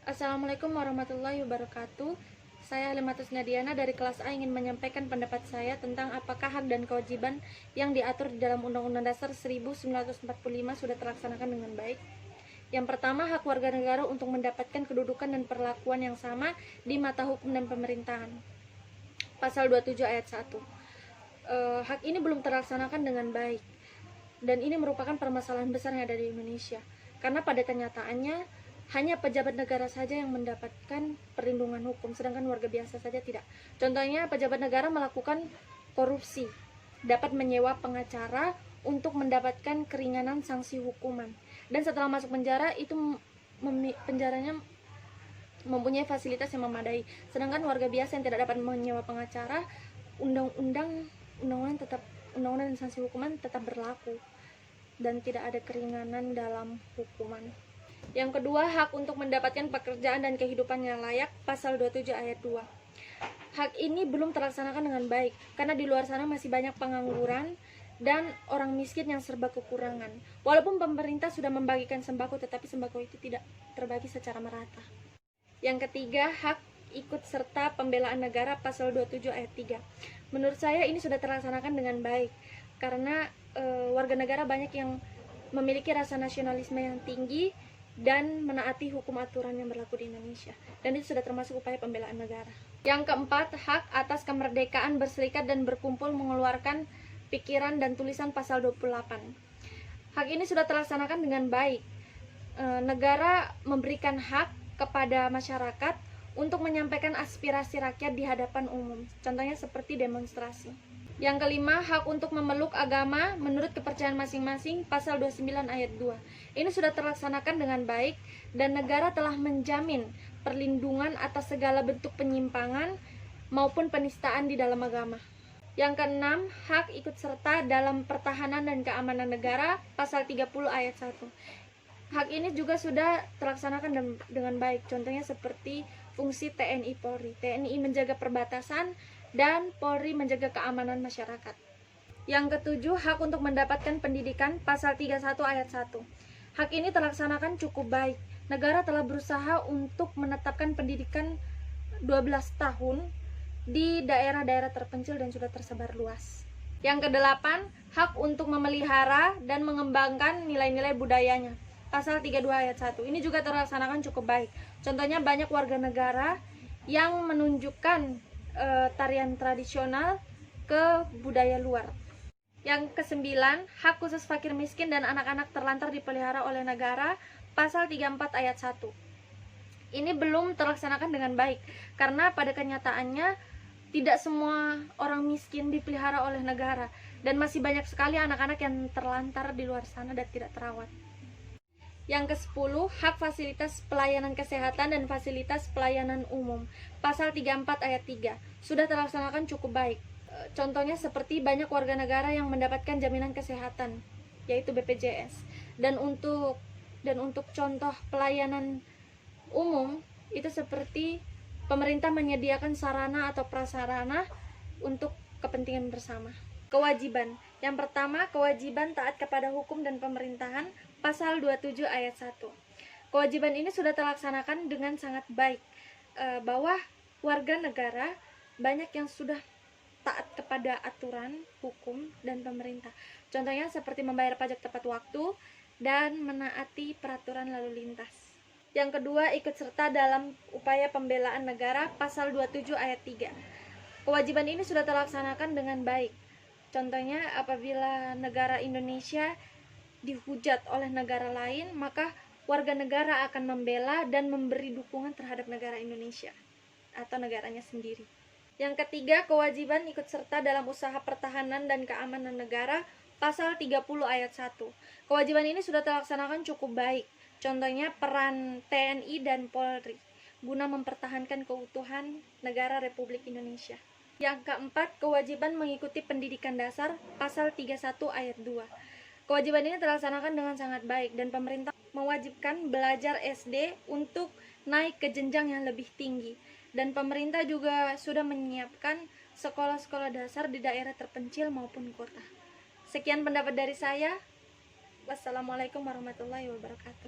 Assalamualaikum warahmatullahi wabarakatuh. Saya Halimatus Nadiana dari kelas A ingin menyampaikan pendapat saya tentang apakah hak dan kewajiban yang diatur di dalam Undang-Undang Dasar 1945 sudah terlaksanakan dengan baik. Yang pertama, hak warga negara untuk mendapatkan kedudukan dan perlakuan yang sama di mata hukum dan pemerintahan. Pasal 27 ayat 1. Hak ini belum terlaksanakan dengan baik. Dan ini merupakan permasalahan besar yang ada di Indonesia. Karena pada kenyataannya hanya pejabat negara saja yang mendapatkan perlindungan hukum, sedangkan warga biasa saja tidak. Contohnya, pejabat negara melakukan korupsi, dapat menyewa pengacara untuk mendapatkan keringanan sanksi hukuman. Dan setelah masuk penjara, itu penjaranya mempunyai fasilitas yang memadai. Sedangkan warga biasa yang tidak dapat menyewa pengacara, undang-undang dan sanksi hukuman tetap berlaku dan tidak ada keringanan dalam hukuman. Yang kedua, hak untuk mendapatkan pekerjaan dan kehidupan yang layak, pasal 27 ayat 2. Hak ini belum terlaksanakan dengan baik karena di luar sana masih banyak pengangguran dan orang miskin yang serba kekurangan. Walaupun pemerintah sudah membagikan sembako, tetapi sembako itu tidak terbagi secara merata. Yang ketiga, hak ikut serta pembelaan negara, pasal 27 ayat 3. Menurut saya ini sudah terlaksanakan dengan baik karena warga negara banyak yang memiliki rasa nasionalisme yang tinggi dan menaati hukum aturan yang berlaku di Indonesia, dan itu sudah termasuk upaya pembelaan negara. Yang keempat, hak atas kemerdekaan berserikat dan berkumpul, mengeluarkan pikiran dan tulisan, pasal 28. Hak ini sudah terlaksanakan dengan baik. Negara memberikan hak kepada masyarakat untuk menyampaikan aspirasi rakyat di hadapan umum, contohnya seperti demonstrasi. Yang kelima, hak untuk memeluk agama menurut kepercayaan masing-masing, pasal 29 ayat 2. Ini sudah terlaksanakan dengan baik dan negara telah menjamin perlindungan atas segala bentuk penyimpangan maupun penistaan di dalam agama. Yang keenam, hak ikut serta dalam pertahanan dan keamanan negara, pasal 30 ayat 1. Hak ini juga sudah terlaksanakan dengan baik, contohnya seperti fungsi TNI Polri. TNI menjaga perbatasan dan Polri menjaga keamanan masyarakat. Yang ketujuh, hak untuk mendapatkan pendidikan, pasal 31 ayat 1. Hak ini terlaksanakan cukup baik. Negara telah berusaha untuk menetapkan pendidikan 12 tahun di daerah-daerah terpencil dan sudah tersebar luas. Yang kedelapan, hak untuk memelihara dan mengembangkan nilai-nilai budayanya, pasal 32 ayat 1. Ini juga terlaksanakan cukup baik. Contohnya, banyak warga negara yang menunjukkan tarian tradisional ke budaya luar. Yang kesembilan, hak khusus fakir miskin dan anak-anak terlantar dipelihara oleh negara, pasal 34 ayat 1. Ini belum terlaksanakan dengan baik karena pada kenyataannya tidak semua orang miskin dipelihara oleh negara dan masih banyak sekali anak-anak yang terlantar di luar sana dan tidak terawat. Yang ke-10, hak fasilitas pelayanan kesehatan dan fasilitas pelayanan umum, pasal 34 ayat 3. Sudah terlaksanakan cukup baik. Contohnya seperti banyak warga negara yang mendapatkan jaminan kesehatan, yaitu BPJS. Dan untuk contoh pelayanan umum, itu seperti pemerintah menyediakan sarana atau prasarana untuk kepentingan bersama. Kewajiban. Yang pertama, kewajiban taat kepada hukum dan pemerintahan, pasal 27 ayat 1. Kewajiban ini sudah terlaksanakan dengan sangat baik, bahwa warga negara banyak yang sudah taat kepada aturan, hukum, dan pemerintah. Contohnya seperti membayar pajak tepat waktu dan menaati peraturan lalu lintas. Yang kedua, ikut serta dalam upaya pembelaan negara, pasal 27 ayat 3. Kewajiban ini sudah terlaksanakan dengan baik. Contohnya, apabila negara Indonesia dihujat oleh negara lain, maka warga negara akan membela dan memberi dukungan terhadap negara Indonesia atau negaranya sendiri. Yang ketiga, kewajiban ikut serta dalam usaha pertahanan dan keamanan negara, pasal 30 ayat 1. Kewajiban ini sudah terlaksanakan cukup baik. Contohnya peran TNI dan Polri guna mempertahankan keutuhan negara Republik Indonesia. Yang keempat, kewajiban mengikuti pendidikan dasar, pasal 31 ayat 2. Kewajiban ini terlaksanakan dengan sangat baik dan pemerintah mewajibkan belajar SD untuk naik ke jenjang yang lebih tinggi. Dan pemerintah juga sudah menyiapkan sekolah-sekolah dasar di daerah terpencil maupun kota. Sekian pendapat dari saya. Wassalamualaikum warahmatullahi wabarakatuh.